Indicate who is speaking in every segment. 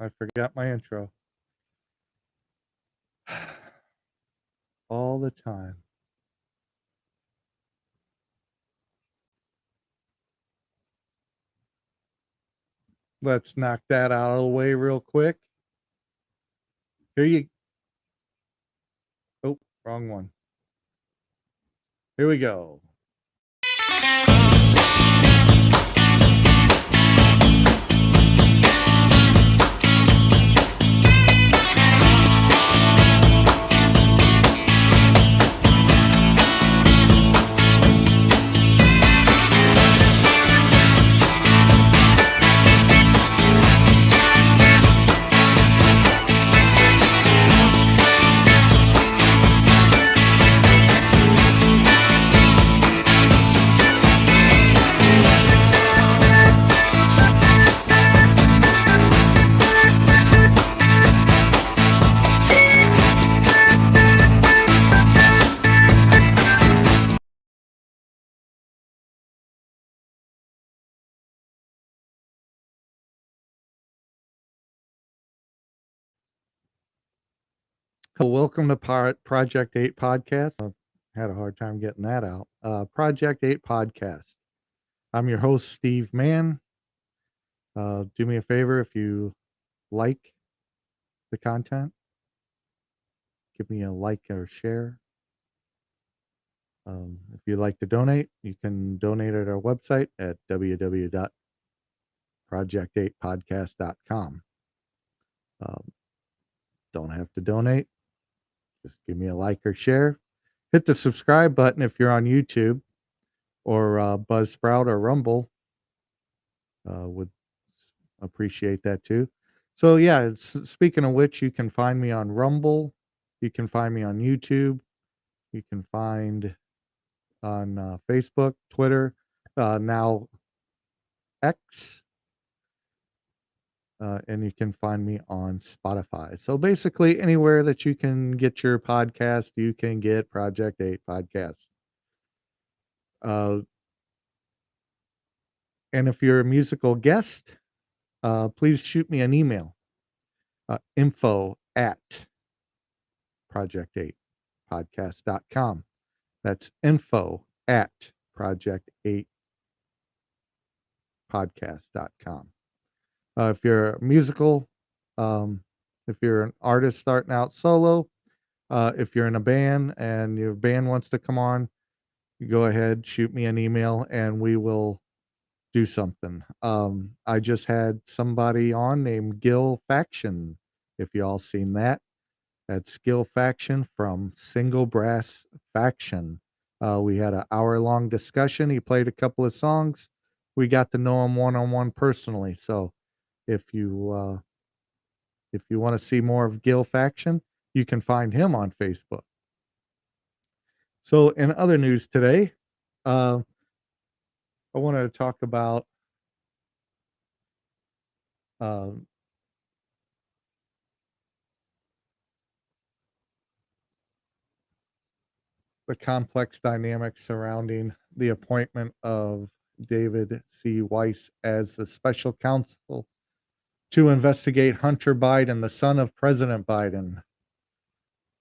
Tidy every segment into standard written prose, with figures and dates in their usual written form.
Speaker 1: I forgot my intro. All the time. Let's knock that out of the way real quick. Here you Oh, wrong one. Here we go. Welcome to Project 8 Podcast. Had a hard time getting that out. Project 8 Podcast. I'm your host, Steve Mann. Do me a favor if you like the content, give me a like or share. If you'd like to donate, you can donate at our website at www.project8podcast.com. Don't have to donate. Just give me a like or share. Hit the subscribe button if you're on YouTube or Buzzsprout or Rumble. Would appreciate that too. So yeah, speaking of which, you can find me on Rumble. You can find me on YouTube. You can find on Facebook, Twitter, now X, and you can find me on Spotify. So basically, anywhere that you can get your podcast, you can get Project 8 Podcast. And if you're a musical guest, please shoot me an email, info@project8podcast.com. That's info@project8podcast.com. If you're musical, if you're an artist starting out solo, if you're in a band and your band wants to come on, you go ahead, shoot me an email, and we will do something. I just had somebody on named Gil Faction. If you all seen that, that's Gil Faction from Single Brass Faction. We had an hour-long discussion. He played a couple of songs. We got to know him one-on-one personally. So if you want to see more of Gil Faction, you can find him on Facebook. So in other news today, I wanted to talk about the complex dynamics surrounding the appointment of David C. Weiss as the special counsel to investigate Hunter Biden, the son of President Biden.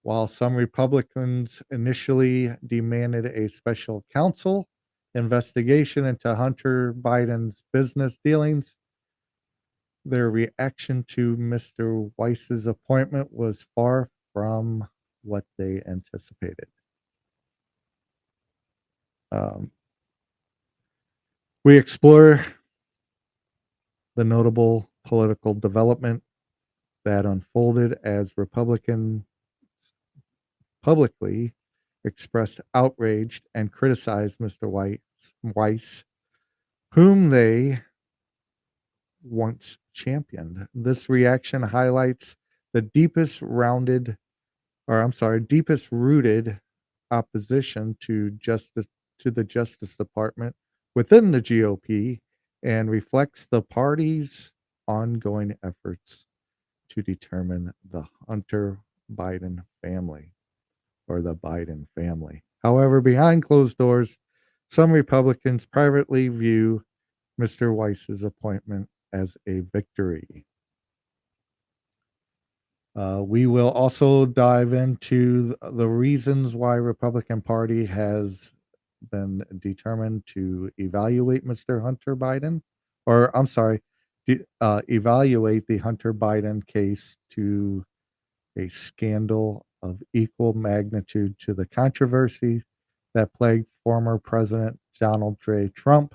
Speaker 1: While some Republicans initially demanded a special counsel investigation into Hunter Biden's business dealings, their reaction to Mr. Weiss's appointment was far from what they anticipated. We explore the notable political development that unfolded as Republicans publicly expressed outrage and criticized Mr. Weiss, whom they once championed. This reaction highlights the deepest rooted opposition to the Justice Department within the GOP and reflects the party's ongoing efforts to determine the Hunter Biden family or the Biden family. However, behind closed doors, some Republicans privately view Mr. Weiss's appointment as a victory. We will also dive into the reasons why Republican Party has been determined to evaluate Mr. Hunter Biden, or I'm sorry, evaluate the Hunter Biden case to a scandal of equal magnitude to the controversy that plagued former President Donald J. Trump,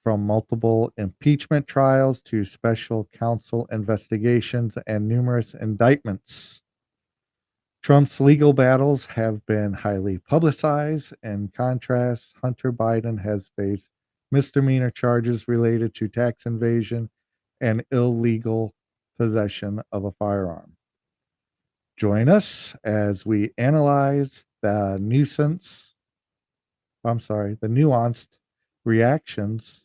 Speaker 1: from multiple impeachment trials to special counsel investigations and numerous indictments. Trump's legal battles have been highly publicized. In contrast, Hunter Biden has faced misdemeanor charges related to tax evasion and illegal possession of a firearm. Join us as we analyze the nuanced reactions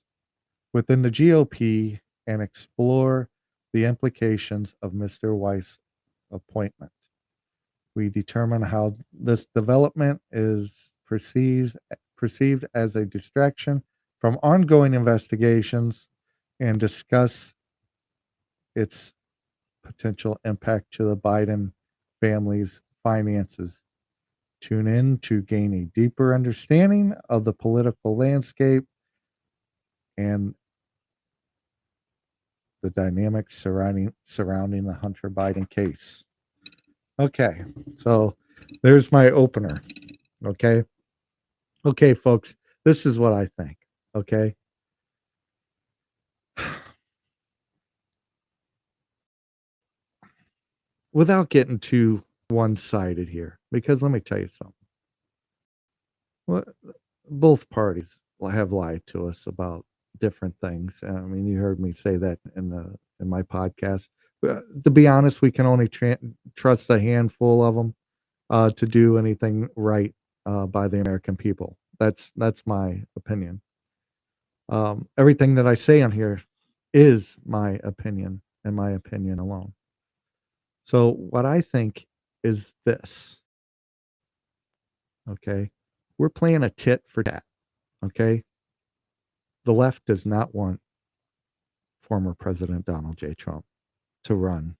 Speaker 1: within the GOP and explore the implications of Mr. Weiss' appointment. We determine how this development is perceived as a distraction from ongoing investigations and discuss its potential impact to the Biden family's finances. Tune in to gain a deeper understanding of the political landscape and the dynamics surrounding the Hunter Biden case. Okay, so there's my opener. Okay, okay, folks, this is what I think. Okay, without getting too one-sided here, because let me tell you something. Well, both parties have lied to us about different things. I mean, you heard me say that in my podcast. To be honest, we can only trust a handful of them to do anything right by the American people. That's my opinion. Everything that I say on here is my opinion and my opinion alone. So what I think is this, okay? We're playing a tit for tat, okay? The left does not want former President Donald J. Trump to run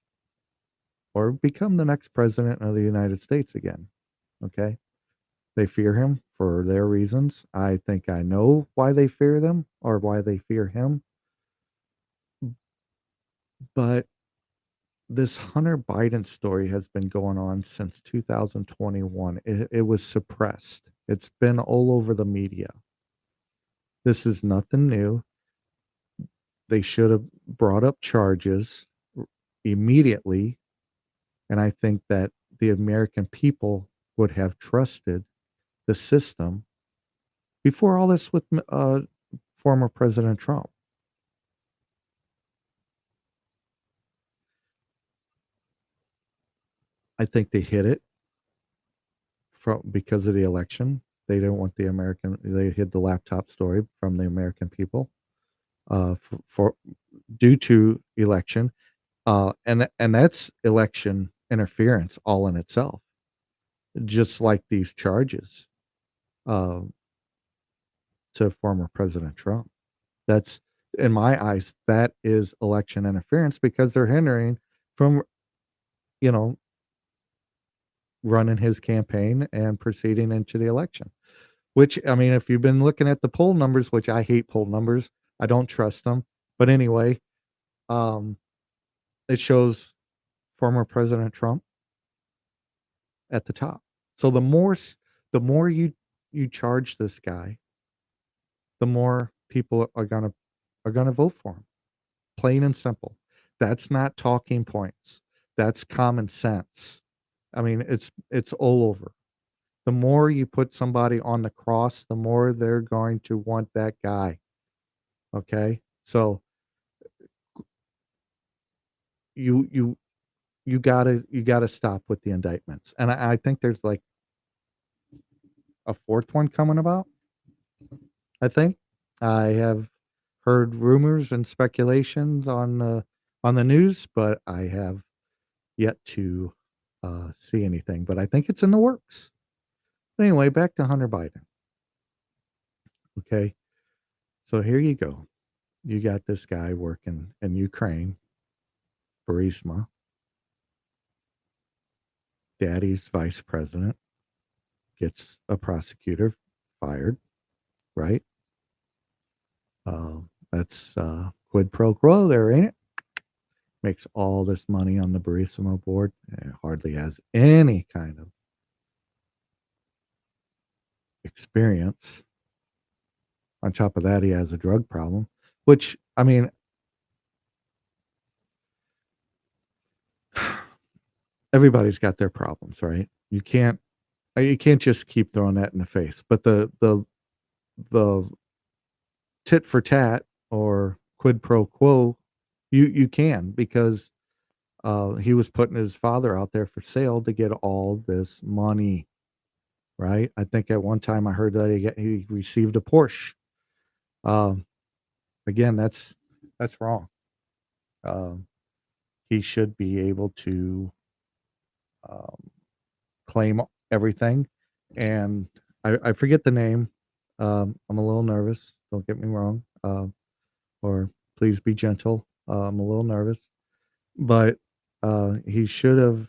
Speaker 1: or become the next president of the United States again, okay? They fear him for their reasons. I think I know why they fear them or why they fear him. But this Hunter Biden story has been going on since 2021. It was suppressed. It's been all over the media. This is nothing new. They should have brought up charges immediately. And I think that the American people would have trusted the system before all this with former President Trump. I think they hid it because of the election. They didn't want they hid the laptop story from the American people for due to election. And that's election interference all in itself, just like these charges uh, to former President Trump. That's, in my eyes, that is election interference because they're hindering from, you know, running his campaign and proceeding into the election. Which, I mean, if you've been looking at the poll numbers, which I hate poll numbers, I don't trust them. But anyway, um, it shows former President Trump at the top. So the more you charge this guy, the more people are gonna vote for him. Plain and simple. That's not talking points. That's common sense. I mean, it's all over. The more you put somebody on the cross, the more they're going to want that guy. Okay? So you you you gotta stop with the indictments. And I think there's like a fourth one coming about, I think. I have heard rumors and speculations on the news, but I have yet to see anything. But I think it's in the works. Anyway, back to Hunter Biden. Okay. So here you go. You got this guy working in Ukraine, Burisma. Daddy's vice president gets a prosecutor fired, right? That's quid pro quo there, ain't it? Makes all this money on the Barissimo board. And hardly has any kind of experience. On top of that, he has a drug problem, which, I mean, everybody's got their problems, right? You can't just keep throwing that in the face. But the tit for tat or quid pro quo, you can, because he was putting his father out there for sale to get all this money, right? I think at one time I heard that he received a Porsche. Um, Again, that's wrong. Um, he should be able to um, claim everything. And I forget the name. I'm a little nervous. Don't get me wrong. Or please be gentle. I'm a little nervous, but he should have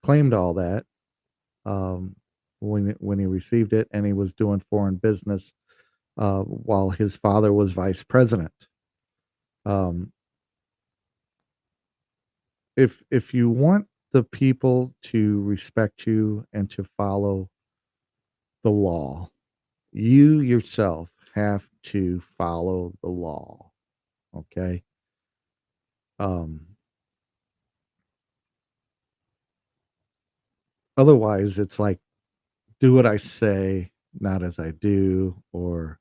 Speaker 1: claimed all that when he received it, and he was doing foreign business while his father was vice president. Um, if you want the people to respect you and to follow the law, you yourself have to follow the law. Okay. Um, Otherwise, it's like, do what I say, not as I do, or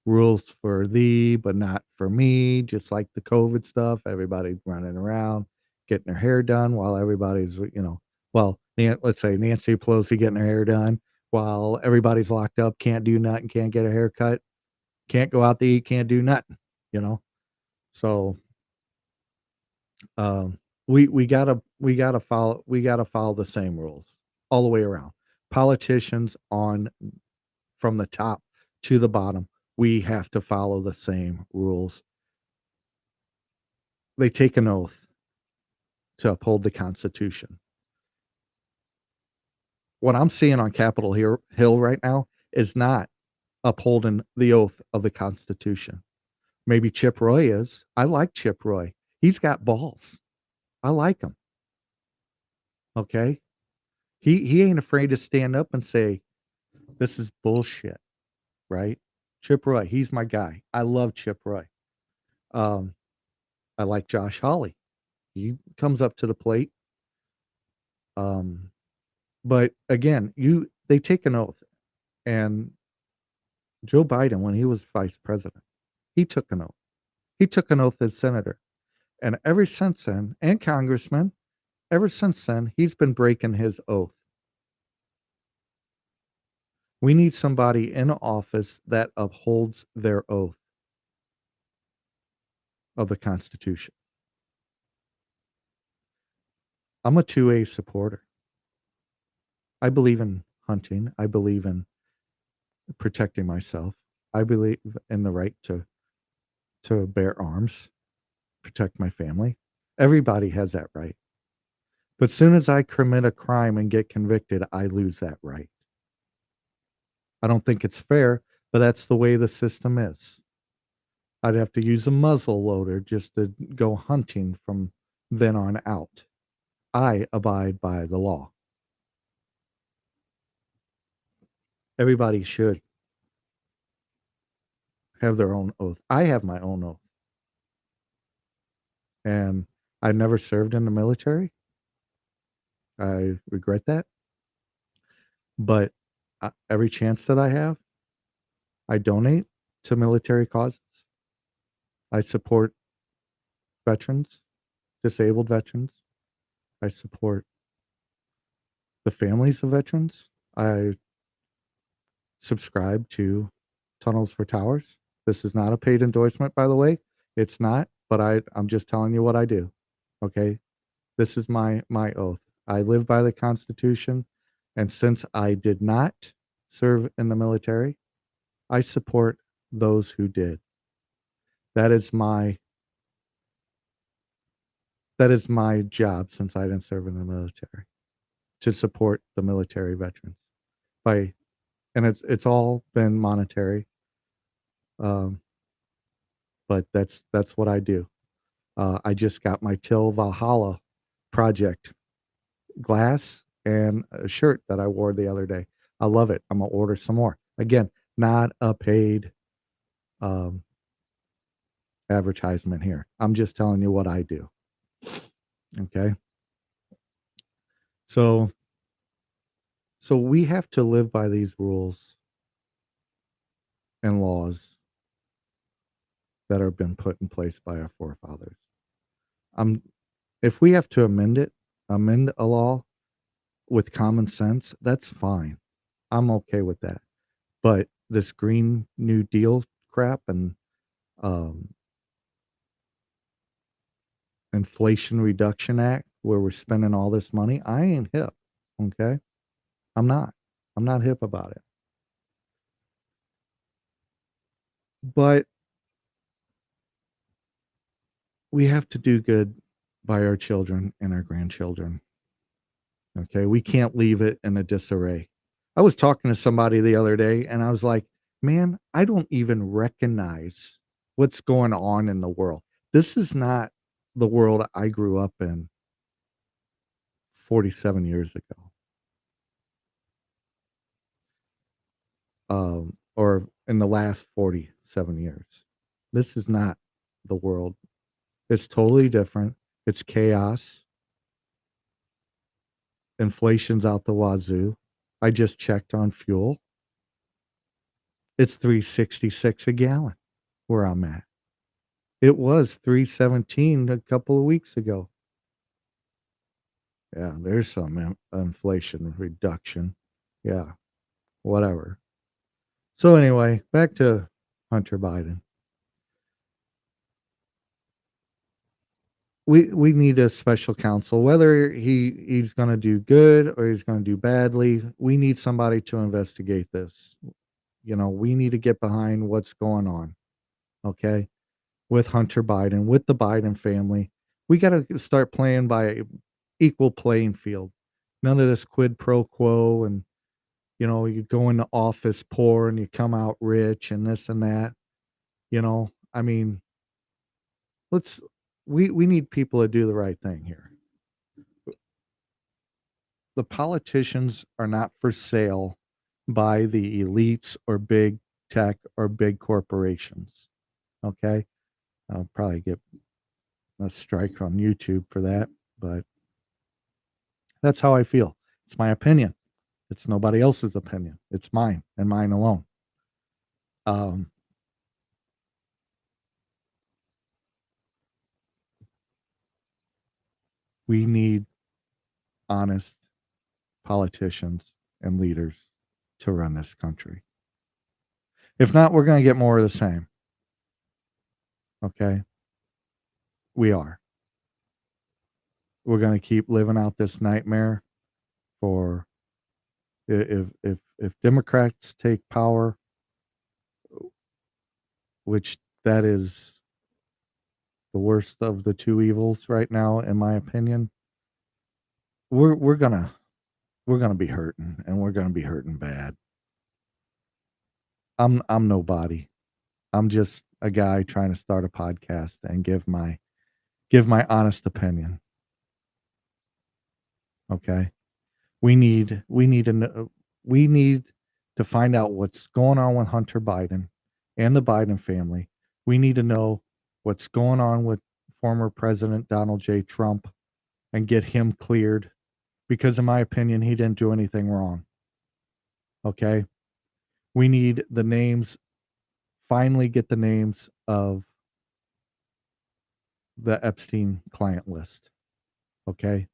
Speaker 1: rules for thee, but not for me. Just like the COVID stuff, everybody running around getting their hair done while everybody's, well, let's say Nancy Pelosi getting her hair done while everybody's locked up, can't do nothing, can't get a haircut, can't go out to eat, can't do nothing, you know? So, um, we gotta follow the same rules all the way around. Politicians on from the top to the bottom, we have to follow the same rules. They take an oath to uphold the Constitution. What I'm seeing on Hill right now is not upholding the oath of the Constitution. Maybe Chip Roy is. I like Chip Roy. He's got balls. I like him. Okay. He ain't afraid to stand up and say, this is bullshit, right? Chip Roy, he's my guy. I love Chip Roy. Um, I like Josh Hawley. He comes up to the plate. Um, but again, they take an oath. And Joe Biden, when he was vice president, he took an oath. He took an oath as senator. And ever since then, and congressman, ever since then, he's been breaking his oath. We need somebody in office that upholds their oath of the Constitution. I'm a 2A supporter. I believe in hunting. I believe in protecting myself. I believe in the right to bear arms, protect my family. Everybody has that right. But soon as I commit a crime and get convicted, I lose that right. I don't think it's fair, but that's the way the system is. I'd have to use a muzzle loader just to go hunting from then on out. I abide by the law. Everybody should have their own oath. I have my own oath. And I never served in the military. I regret that. But every chance that I have, I donate to military causes. I support veterans, disabled veterans. I support the families of veterans. I subscribe to Tunnels for Towers. This is not a paid endorsement, by the way. It's not, but I'm just telling you what I do. Okay. This is my oath. I live by the Constitution, and since I did not serve in the military, I support those who did. That is my that is my job since I didn't serve in the military. to support the military veterans by and it's all been monetary, um, but that's what I do. I just got my Till Valhalla project glass and a shirt that I wore the other day. I love it. I'm gonna order some more. Again, not a paid um, advertisement here. I'm just telling you what I do. Okay. So we have to live by these rules and laws that have been put in place by our forefathers. Um, if we have to amend a law with common sense, that's fine. I'm okay with that. But this Green New Deal crap and um, Inflation Reduction Act, where we're spending all this money, I ain't hip. Okay, I'm not. I'm not hip about it. But we have to do good by our children and our grandchildren. Okay. We can't leave it in a disarray. I was talking to somebody the other day and I was like, man, I don't even recognize what's going on in the world. This is not the world I grew up in 47 years ago, or in the last 47 years. This is not the world. It's totally different. It's chaos. Inflation's out the wazoo. I just checked on fuel. It's 366 a gallon where I'm at. It was 317 a couple of weeks ago. Yeah, there's some inflation reduction. Yeah, whatever. So anyway, back to Hunter Biden. We need a special counsel. Whether he's going to do good or he's going to do badly, we need somebody to investigate this. We need to get behind what's going on. Okay, with Hunter Biden, with the Biden family, we got to start playing by equal playing field. None of this quid pro quo and you go into office poor and you come out rich and this and that. I mean, let's we need people to do the right thing here. The politicians are not for sale by the elites or big tech or big corporations. Okay? I'll probably get a strike on YouTube for that, but that's how I feel. It's my opinion. It's nobody else's opinion. It's mine and mine alone. Um, we need honest politicians and leaders to run this country. If not, we're going to get more of the same. Okay? We are. We're going to keep living out this nightmare for if Democrats take power, which that is the worst of the two evils right now, in my opinion, we're gonna be hurting, and we're gonna be hurting bad. I'm nobody. I'm just a guy trying to start a podcast and give my honest opinion. Okay, we need to find out what's going on with Hunter Biden and the Biden family. We need to know what's going on with former President Donald J. Trump and get him cleared because, in my opinion, he didn't do anything wrong. Okay, we need the names. Finally, get the names of the Epstein client list. Okay,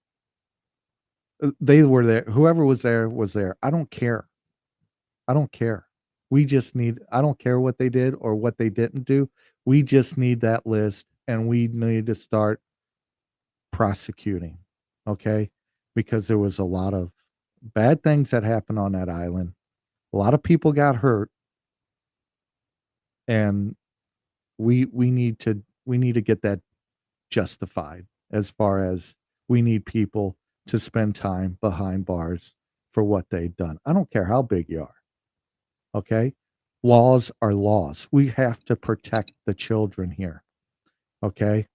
Speaker 1: they were there. Whoever was there was there. I don't care. I don't care. I don't care what they did or what they didn't do. We just need that list and we need to start prosecuting. Okay. Because there was a lot of bad things that happened on that island. A lot of people got hurt and we need to get that justified as far as we need people to spend time behind bars for what they've done. I don't care how big you are. Okay? Laws are laws. We have to protect the children here. Okay?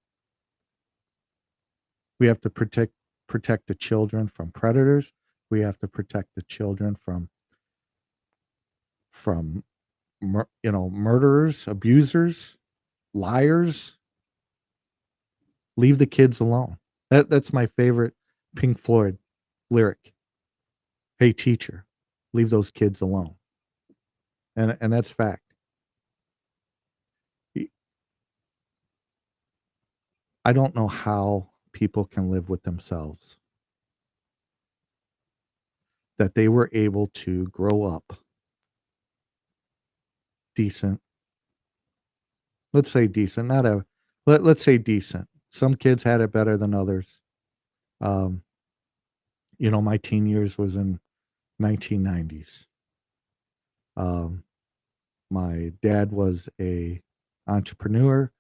Speaker 1: We have to protect the children from predators. We have to protect the children from murderers, abusers, liars. Leave the kids alone. That's my favorite Pink Floyd lyric. Hey teacher, leave those kids alone. And that's fact. I don't know how people can live with themselves, that they were able to grow up decent. Let's say decent, not a let's say decent. Some kids had it better than others. Um, my teen years was in 1990s. Um, my dad was a entrepreneur,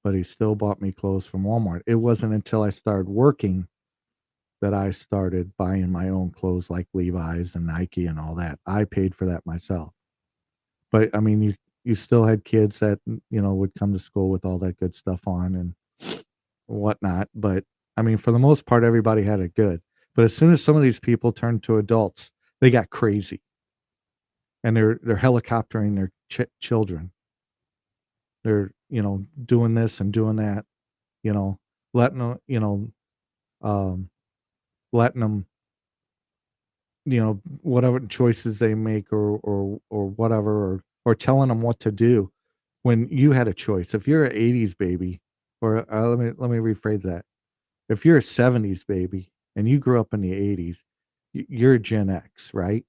Speaker 1: but he still bought me clothes from Walmart. It wasn't until I started working that I started buying my own clothes like Levi's and Nike and all that. I paid for that myself. But I mean, you still had kids that would come to school with all that good stuff on and whatnot. But I mean, for the most part, everybody had it good. But as soon as some of these people turned to adults, they got crazy and they're helicoptering their children. They're doing this and doing that. You know, letting them um, letting them whatever choices they make or whatever or telling them what to do when you had a choice. If you're an 80s baby, or let me rephrase that. If you're a 70s baby and you grew up in the 80s, you're a Gen X, right?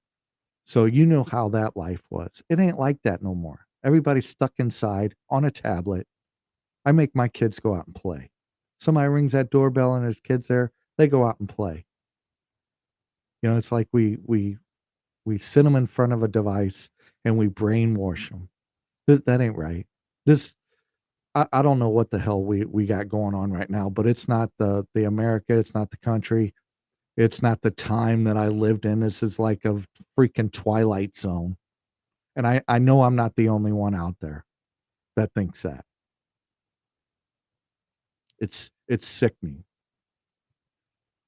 Speaker 1: So you know how that life was. It ain't like that no more. Everybody's stuck inside on a tablet. I make my kids go out and play. Somebody rings that doorbell and there's kids there, they go out and play. It's like we sit them in front of a device and we brainwash them. That ain't right. This I don't know what the hell we got going on right now, but it's not the America, it's not the country, it's not the time that I lived in. This is like a freaking twilight zone. And I know I'm not the only one out there that thinks that. It's sickening.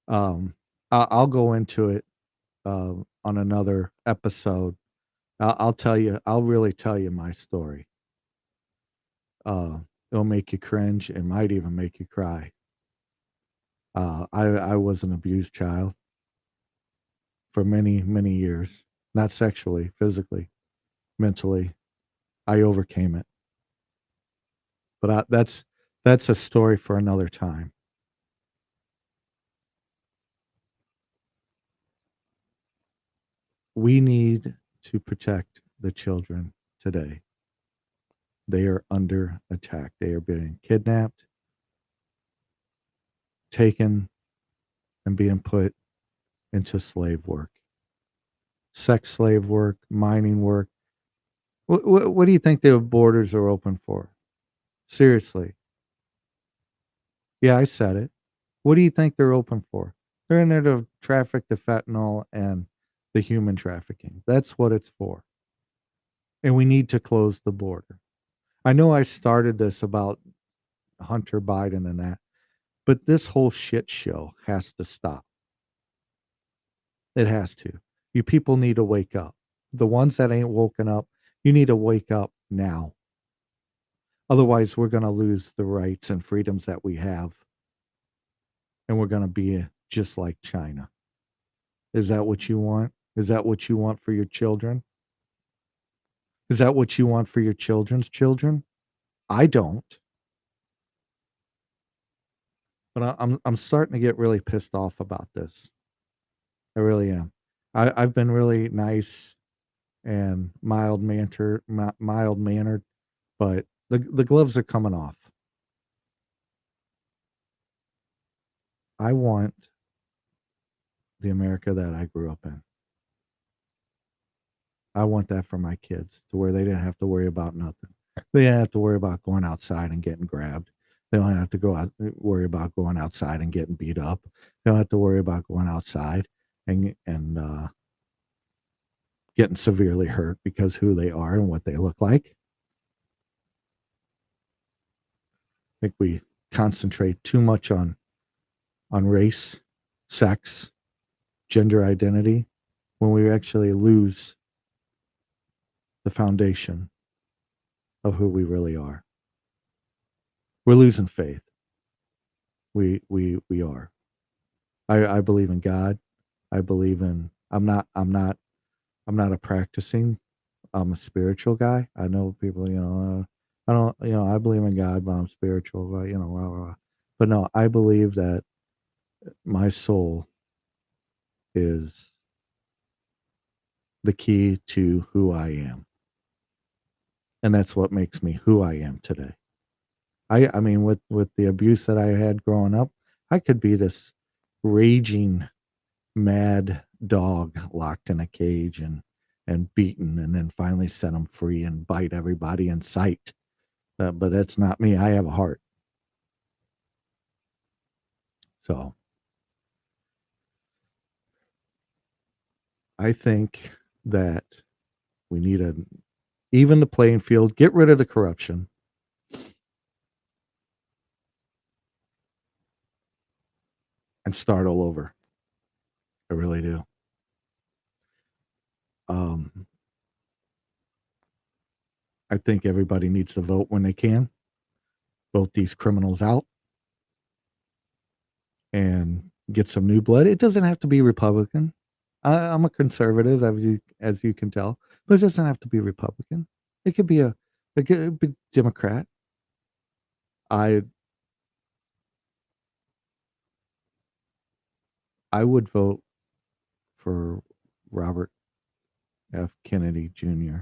Speaker 1: Um, I'll go into it on another episode. I'll tell you. I'll really tell you my story. Uh, it'll make you cringe. It might even make you cry. I was an abused child for many years. Not sexually, physically, mentally. I overcame it. But that's a story for another time. We need to protect the children today. They are under attack. They are being kidnapped, taken, and being put into slave work, sex slave work, mining work. What do you think the borders are open for? Seriously. Yeah, I said it. What do you think they're open for? They're in there to traffic the fentanyl and the human trafficking. That's what it's for. And we need to close the border. I know I started this about Hunter Biden and that, but this whole shit show has to stop. It has to. You people need to wake up. The ones that ain't woken up, you need to wake up now. Otherwise, we're going to lose the rights and freedoms that we have, and we're going to be just like China. Is that what you want? Is that what you want for your children? Is that what you want for your children's children? I don't. But I'm starting to get really pissed off about this. I really am. I've been really nice and mild mannered, but the gloves are coming off. I want the America that I grew up in. I want that for my kids to where they didn't have to worry about nothing. They didn't have to worry about going outside and getting grabbed. They don't have to worry about going outside and getting beat up. They don't have to worry about going outside and getting severely hurt because who they are and what they look like. I think we concentrate too much on race, sex, gender identity when we actually lose the foundation of who we really are. We're losing faith. We are. I believe in God. I believe in I'm not a practicing, I'm a spiritual guy. I know people, I don't, I believe in God, but I'm spiritual, rah, rah, rah. But no, I believe that my soul is the key to who I am. And that's what makes me who I am today. I mean, with the abuse that I had growing up, I could be this raging mad dog locked in a cage and beaten and then finally set them free and bite everybody in sight. But that's not me. I have a heart. So I think that we need to even the playing field, get rid of the corruption, and start all over. I really do. Um, I think everybody needs to vote when they can. Vote these criminals out and get some new blood. It doesn't have to be Republican. I'm a conservative, as you can tell, but it doesn't have to be Republican. It could be it could be Democrat. I I would vote for Robert F. Kennedy Jr.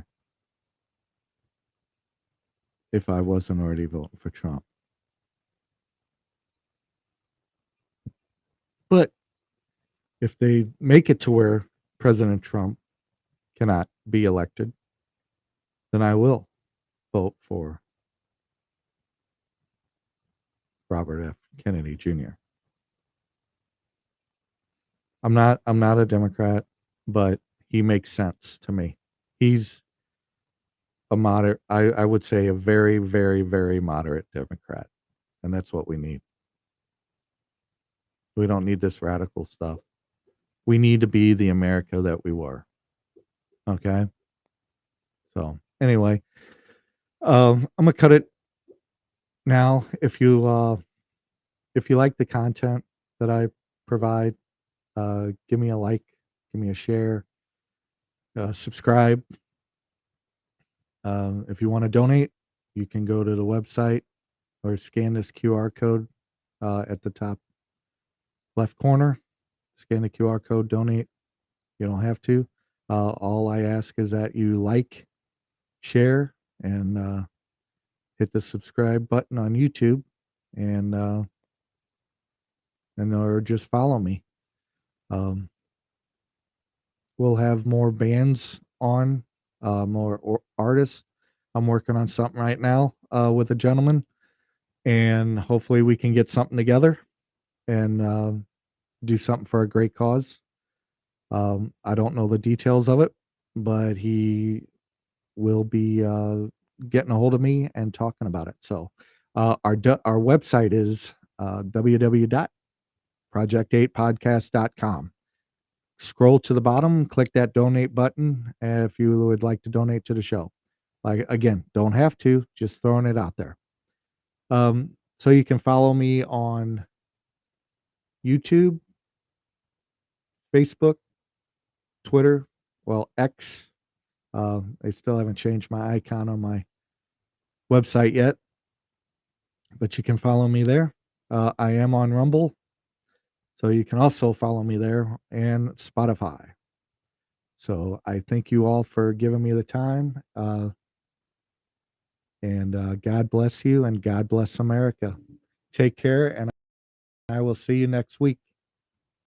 Speaker 1: if I wasn't already voting for Trump. But if they make it to where President Trump cannot be elected, then I will vote for Robert F. Kennedy Jr. I'm not a Democrat, but he makes sense to me. He's a moderate I would say a very, very, very moderate Democrat. And that's what we need. We don't need this radical stuff. We need to be the America that we were. Okay? So anyway, I'm gonna cut it now. If you like the content that I provide, give me a like, give me a share, subscribe. If you want to donate, you can go to the website or scan this QR code at the top left corner. Scan the QR code, donate. You don't have to. All I ask is that you like, share, and hit the subscribe button on YouTube, and or just follow me. Um, we'll have more bands on, artists. I'm working on something right now with a gentleman, and hopefully we can get something together and do something for a great cause. I don't know the details of it, but he will be getting a hold of me and talking about it. So our website is www.project8podcast.com. Scroll to the bottom, click that donate button if you would like to donate to the show. Like again, don't have to, just throwing it out there. So you can follow me on YouTube, Facebook, Twitter, well, X. I still haven't changed my icon on my website yet, but you can follow me there. I am on Rumble, so you can also follow me there, and Spotify. So I thank you all for giving me the time, and God bless you, and God bless America. Take care, and I will see you next week.